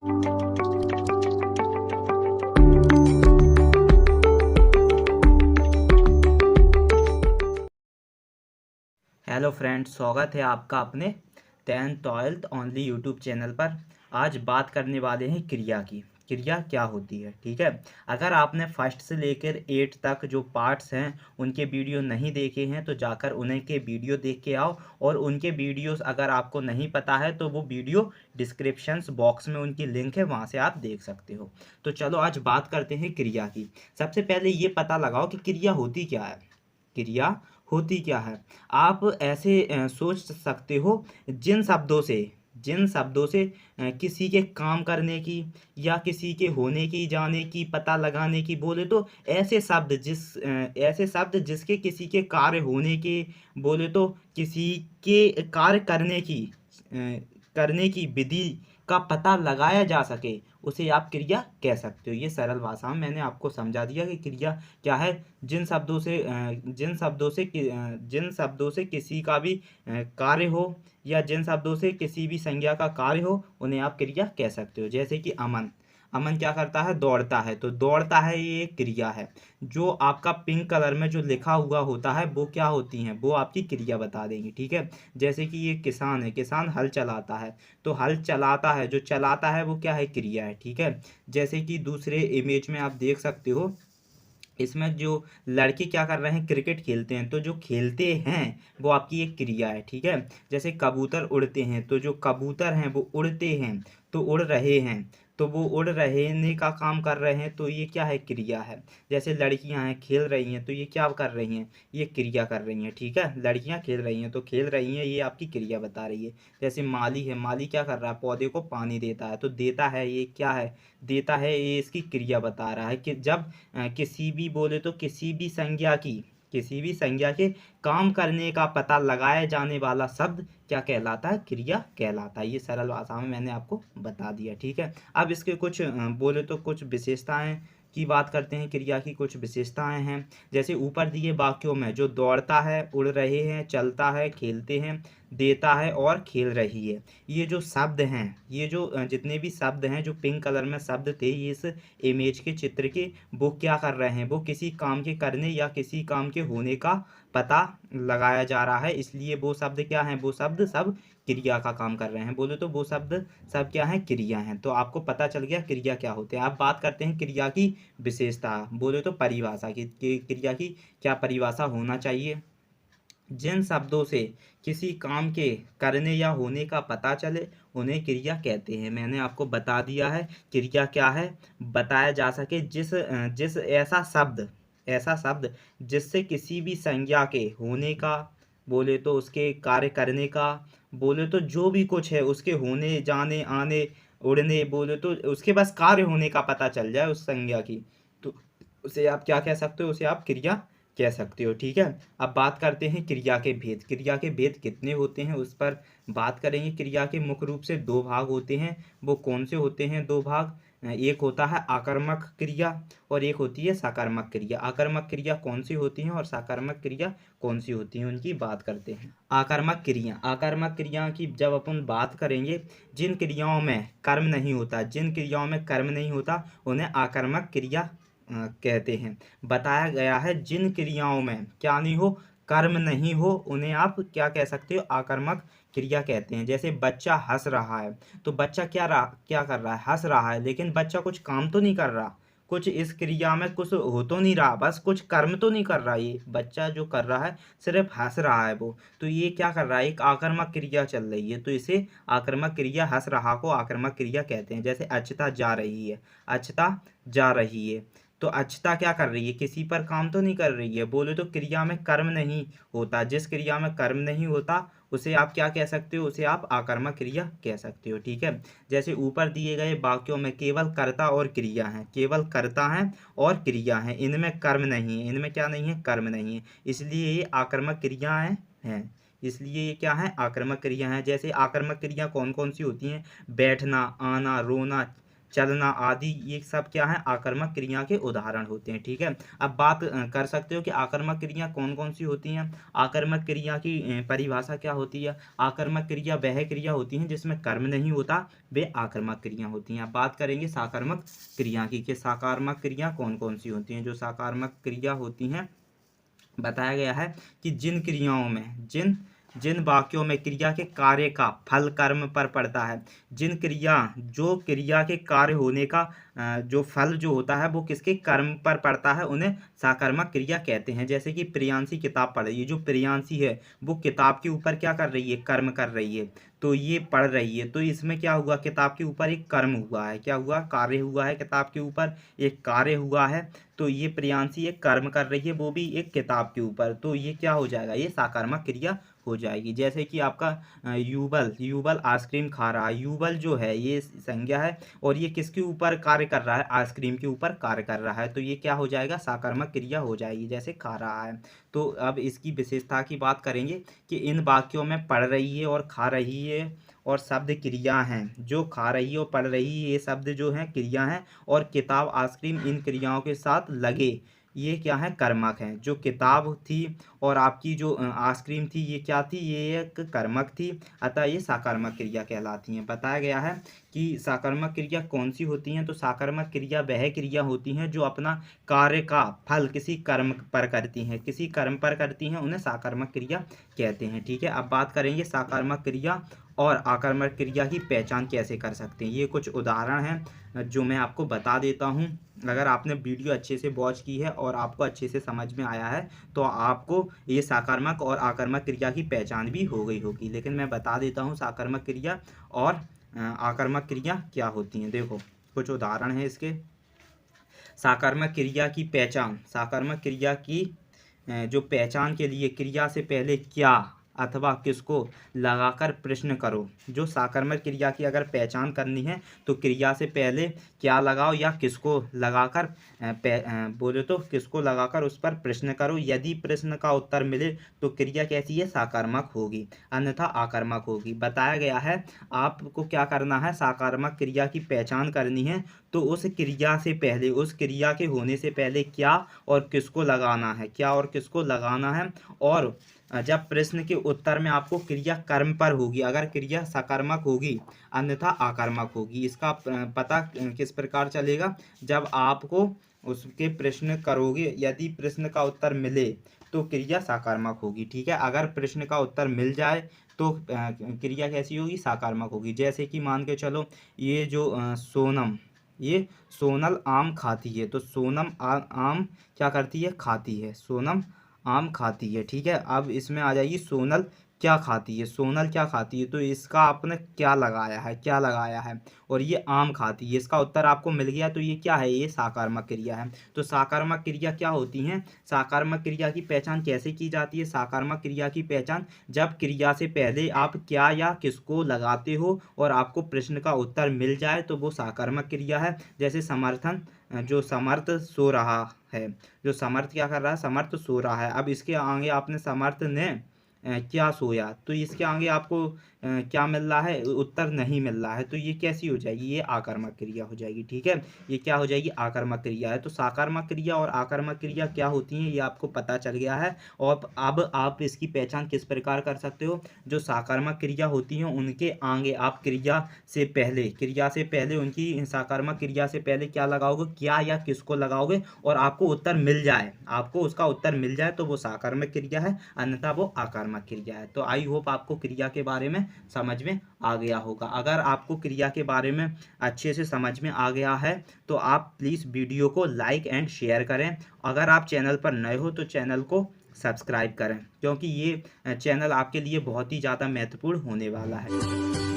Hello friends, स्वागत है आपका अपने 10th 12th only YouTube channel पर। आज बात करने वाले हैं क्रिया की। क्रिया क्या होती है, ठीक है। अगर आपने फर्स्ट से लेकर 8 तक जो पार्ट्स हैं उनके वीडियो नहीं देखे हैं तो जाकर उन्हें के वीडियो देख के आओ। और उनके वीडियोस अगर आपको नहीं पता है तो वो वीडियो डिस्क्रिप्शंस बॉक्स में उनकी लिंक है, वहाँ से आप देख सकते हो। तो चलो आज बात करते हैं क्रिया की। सबसे पहले ये पता लगाओ कि क्रिया होती क्या है। क्रिया होती क्या है। आप ऐसे सोच सकते हो, जिन शब्दों से किसी के काम करने की या किसी के होने की, जाने की, पता लगाने की बोले तो ऐसे शब्द जिसके किसी के कार्य होने के, बोले तो किसी के कार्य करने की विधि का पता लगाया जा सके, उसे आप क्रिया कह सकते हो। ये सरल भाषा में मैंने आपको समझा दिया कि क्रिया क्या है। जिन शब्दों से किसी का भी कार्य हो या जिन शब्दों से किसी भी संज्ञा का कार्य हो उन्हें आप क्रिया कह सकते हो। जैसे कि अमन, अमन क्या करता है, दौड़ता है। तो दौड़ता है ये एक क्रिया है। जो आपका पिंक कलर में जो लिखा हुआ होता है वो क्या होती हैं, वो आपकी क्रिया बता देंगी, ठीक है। जैसे कि ये किसान है, किसान हल चलाता है। तो हल चलाता है, जो चलाता है वो क्या है, क्रिया है, ठीक है। जैसे कि दूसरे इमेज में आप देख सकते हो, इसमें जो लड़के क्या कर रहे हैं, क्रिकेट खेलते हैं। तो जो खेलते हैं वो आपकी एक क्रिया है, ठीक है। जैसे कबूतर उड़ते हैं, तो जो कबूतर हैं वो उड़ते हैं, तो उड़ रहे हैं। तो वो उड़ रहने का काम कर रहे हैं, तो ये क्या है, क्रिया है। जैसे लड़कियां हैं खेल रही हैं, तो ये क्या कर रही हैं, ये क्रिया कर रही हैं, ठीक है। लड़कियां खेल रही हैं तो खेल रही हैं, ये आपकी क्रिया बता रही है। जैसे माली है, माली क्या कर रहा है, पौधे को पानी देता है। तो देता है, ये क्या है, देता है, ये इसकी क्रिया बता रहा है। कि जब किसी भी बोले तो किसी भी संज्ञा के काम करने का पता लगाए जाने वाला शब्द क्या कहलाता है, क्रिया कहलाता है। ये सरल भाषा में मैंने आपको बता दिया, ठीक है। अब इसके कुछ बोले तो कुछ विशेषताएं की बात करते हैं। क्रिया की कुछ विशेषताएं हैं। जैसे ऊपर दिए वाक्यों में जो दौड़ता है, उड़ रहे हैं, चलता है, खेलते हैं, देता है और खेल रही है, ये जो शब्द हैं, ये जो जितने भी शब्द हैं, जो पिंक कलर में शब्द थे ये इस इमेज के चित्र के, वो क्या कर रहे हैं, वो किसी काम के करने या किसी काम के होने का पता लगाया जा रहा है। इसलिए वो शब्द क्या हैं, वो शब्द सब क्रिया का काम कर रहे हैं। बोले तो वो शब्द सब क्या हैं, क्रिया हैं। तो आपको पता चल गया क्रिया क्या होते हैं। आप बात करते हैं क्रिया की विशेषता, बोले तो परिभाषा की, कि क्रिया की क्या परिभाषा होना चाहिए। जिन शब्दों से किसी काम के करने या होने का पता चले उन्हें क्रिया कहते हैं। मैंने आपको बता दिया है क्रिया क्या है, बताया जा सके जिस ऐसा शब्द जिससे किसी भी संज्ञा के होने का, बोले तो उसके कार्य करने का, बोले तो जो भी कुछ है उसके होने, जाने, आने, उड़ने, बोले तो उसके बस कार्य होने का पता चल जाए उस संज्ञा की, तो उसे आप क्या कह सकते हो, उसे आप क्रिया कह सकते हो, ठीक है। अब बात करते हैं क्रिया के भेद। क्रिया के भेद कितने होते हैं उस पर बात करेंगे। क्रिया के मुख्य रूप से दो भाग होते हैं। वो कौन से होते हैं, दो भाग। एक होता है आकर्मक क्रिया और एक होती है सकारात्मक क्रिया। आकर्मक क्रिया कौन सी होती है और सकारात्मक क्रिया कौन सी होती है, उनकी बात करते हैं। आकर्मक क्रिया की जब अपन बात करेंगे, जिन क्रियाओं में कर्म नहीं होता उन्हें आकर्मक क्रिया कहते हैं। बताया गया है जिन क्रियाओं में क्या नहीं हो, कर्म नहीं हो, उन्हें आप क्या कह सकते हो, आकर्मक क्रिया कहते हैं। जैसे बच्चा हंस रहा है, तो बच्चा क्या कर रहा है, हंस रहा है, लेकिन बच्चा कुछ काम तो नहीं कर रहा, कुछ इस क्रिया में कुछ हो तो नहीं रहा, बस कुछ कर्म तो नहीं कर रहा। ये बच्चा जो कर रहा है सिर्फ हंस रहा है वो, तो ये क्या कर रहा है, एक आकर्मक क्रिया चल रही है, तो इसे आकर्मक क्रिया, हंस रहा को आकर्मक क्रिया कहते हैं। जैसे अक्षता जा रही है, अक्षता जा रही है, तो अक्षता क्या कर रही है, किसी पर काम तो नहीं कर रही है। बोले तो क्रिया में कर्म नहीं होता, जिस क्रिया में कर्म नहीं होता उसे आप क्या कह सकते हो, उसे आप आकर्मक क्रिया कह सकते हो, ठीक है। जैसे ऊपर दिए गए वाक्यों में केवल कर्ता और क्रिया है, केवल कर्ता है और क्रिया है, इनमें कर्म नहीं है, इनमें क्या नहीं है, कर्म नहीं है, इसलिए ये आकर्मक क्रियाएं हैं। इसलिए ये क्या है, आकर्मक क्रिया है। जैसे आकर्मक क्रिया कौन कौन सी होती हैं, बैठना, आना, रोना, चलना आदि, ये सब क्या है, आकर्मक क्रिया के उदाहरण होते हैं। ठीक है, अब बात कर सकते हो कि आकर्मक क्रिया कौन कौन सी होती हैं। आकर्मक क्रिया की परिभाषा क्या होती है। आकर्मक क्रिया वह क्रिया होती हैं जिसमें कर्म नहीं होता, वे आकर्मक क्रिया होती हैं। अब बात करेंगे साकर्मक क्रिया की, कि साकर्मक क्रिया कौन कौन सी होती हैं। जो साकर्मक क्रिया होती हैं, बताया गया है कि जिन क्रियाओं में, जिन जिन वाक्यों में क्रिया के कार्य का फल कर्म पर पड़ता है, जो क्रिया के कार्य होने का जो फल जो होता है वो किसके कर्म पर पड़ता है, उन्हें साकर्मक क्रिया कहते हैं। जैसे कि प्रियांशी किताब पढ़ रही है, जो प्रियांशी है वो किताब के ऊपर क्या कर रही है, कर्म कर रही है, तो ये पढ़ रही है, तो इसमें क्या हुआ, किताब के ऊपर एक कर्म हुआ है, क्या हुआ, कार्य हुआ है, किताब के ऊपर एक कार्य हुआ है। तो ये प्रियांशी एक कर्म कर रही है, वो भी एक किताब के ऊपर, तो ये क्या हो जाएगा, ये साकर्मक क्रिया हो जाएगी। जैसे कि आपका युगल आइसक्रीम खा रहा है, युगल जो है ये संज्ञा है और ये किसके ऊपर कार्य कर रहा है, आइसक्रीम के ऊपर कार्य कर रहा है, तो ये क्या हो जाएगा, साकर्मक क्रिया हो जाएगी, जैसे खा रहा है। तो अब इसकी विशेषता की बात करेंगे कि इन वाक्यों में पढ़ रही है और खा रही है और शब्द क्रिया हैं, जो खा रही है और पढ़ रही है ये शब्द जो हैं क्रिया हैं, और किताब आइसक्रीम इन क्रियाओं के साथ लगे, ये क्या है, कर्मक हैं। जो किताब थी और आपकी जो आइसक्रीम थी, ये क्या थी, ये एक कर्मक थी, अतः ये साकर्मक क्रिया कहलाती हैं। बताया गया है कि साकर्मक क्रिया कौन सी होती हैं, तो साकर्मक क्रिया वह क्रिया होती हैं जो अपना कार्य का फल किसी कर्म पर करती हैं, किसी कर्म पर करती हैं, उन्हें साकर्मक क्रिया कहते हैं। ठीक है, अब बात करेंगे साकर्मक क्रिया और आकर्मक क्रिया की पहचान कैसे कर सकते हैं। ये कुछ उदाहरण हैं जो मैं आपको बता देता हूँ। अगर आपने वीडियो अच्छे से वॉच की है और आपको अच्छे से समझ में आया है तो आपको ये साकर्मक और आकर्मक क्रिया की पहचान भी हो गई होगी। लेकिन मैं बता देता हूँ साकर्मक क्रिया और आकर्मक क्रिया क्या होती हैं। देखो कुछ उदाहरण हैं इसके। साकर्मक क्रिया की पहचान, साकर्मक क्रिया की जो पहचान के लिए क्रिया से पहले क्या अथवा किसको लगाकर प्रश्न करो। जो साकर्मक क्रिया की अगर पहचान करनी है तो क्रिया से पहले क्या लगाओ या किसको लगाकर बोले तो किसको लगाकर उस पर प्रश्न करो। यदि प्रश्न का उत्तर मिले तो क्रिया कैसी है, साकर्मक होगी, अन्यथा आकर्मक होगी। बताया गया है आपको क्या करना है, साकर्मक क्रिया की पहचान करनी है तो उस क्रिया से पहले, उस क्रिया के होने से पहले क्या और किसको लगाना है, क्या और किसको लगाना है। और जब प्रश्न के उत्तर में आपको क्रिया कर्म पर होगी, अगर क्रिया सकर्मक होगी अन्यथा आकर्मक होगी। इसका पता किस प्रकार चलेगा, जब आपको उसके प्रश्न करोगे, यदि प्रश्न का उत्तर मिले तो क्रिया साकर्मक होगी। ठीक है, अगर प्रश्न का उत्तर मिल जाए तो क्रिया कैसी होगी, साकर्मक होगी। जैसे कि मान के चलो ये जो सोनम, ये सोनल आम खाती है, तो सोनम आम क्या करती है, खाती है, सोनम आम खाती है। ठीक है, अब इसमें आ जाएगी सोनल क्या खाती है, सोनल क्या खाती है, तो इसका आपने क्या लगाया है, क्या लगाया है, और ये आम खाती है, इसका उत्तर आपको मिल गया, तो ये क्या है, ये साकर्मक क्रिया है। तो साकर्मक क्रिया क्या होती हैं, साकर्मक क्रिया की पहचान कैसे की जाती है। साकर्मक क्रिया की पहचान जब क्रिया से पहले आप क्या या किसको लगाते हो और आपको प्रश्न का उत्तर मिल जाए तो वो साकर्मक क्रिया है। जैसे समर्थन, जो समर्थ सो रहा है, जो समर्थ क्या कर रहा है, समर्थ सो रहा है। अब इसके आगे आपने समर्थ ने क्या सोया, तो इसके आगे आपको क्या मिल रहा है, उत्तर नहीं मिल रहा है, तो ये कैसी हो जाएगी, ये आकर्मक क्रिया हो जाएगी। ठीक है, ये क्या हो जाएगी, आकर्मक क्रिया है। तो साकर्मक क्रिया और आकर्मक क्रिया क्या होती हैं ये आपको पता चल गया है। और अब आप इसकी पहचान किस प्रकार कर सकते हो। जो साकर्मक क्रिया होती हैं उनके आगे आप क्रिया से पहले उनकी साकर्मक क्रिया से पहले क्या लगाओगे, क्या या किसको लगाओगे, और आपको उत्तर मिल जाए, आपको उसका उत्तर मिल जाए तो वो साकर्मक क्रिया है, अन्यथा वो आकर्मक क्रिया है। तो आई होप आपको क्रिया के बारे में समझ में आ गया होगा। अगर आपको क्रिया के बारे में अच्छे से समझ में आ गया है तो आप प्लीज़ वीडियो को लाइक एंड शेयर करें। अगर आप चैनल पर नए हो तो चैनल को सब्सक्राइब करें, क्योंकि ये चैनल आपके लिए बहुत ही ज़्यादा महत्वपूर्ण होने वाला है।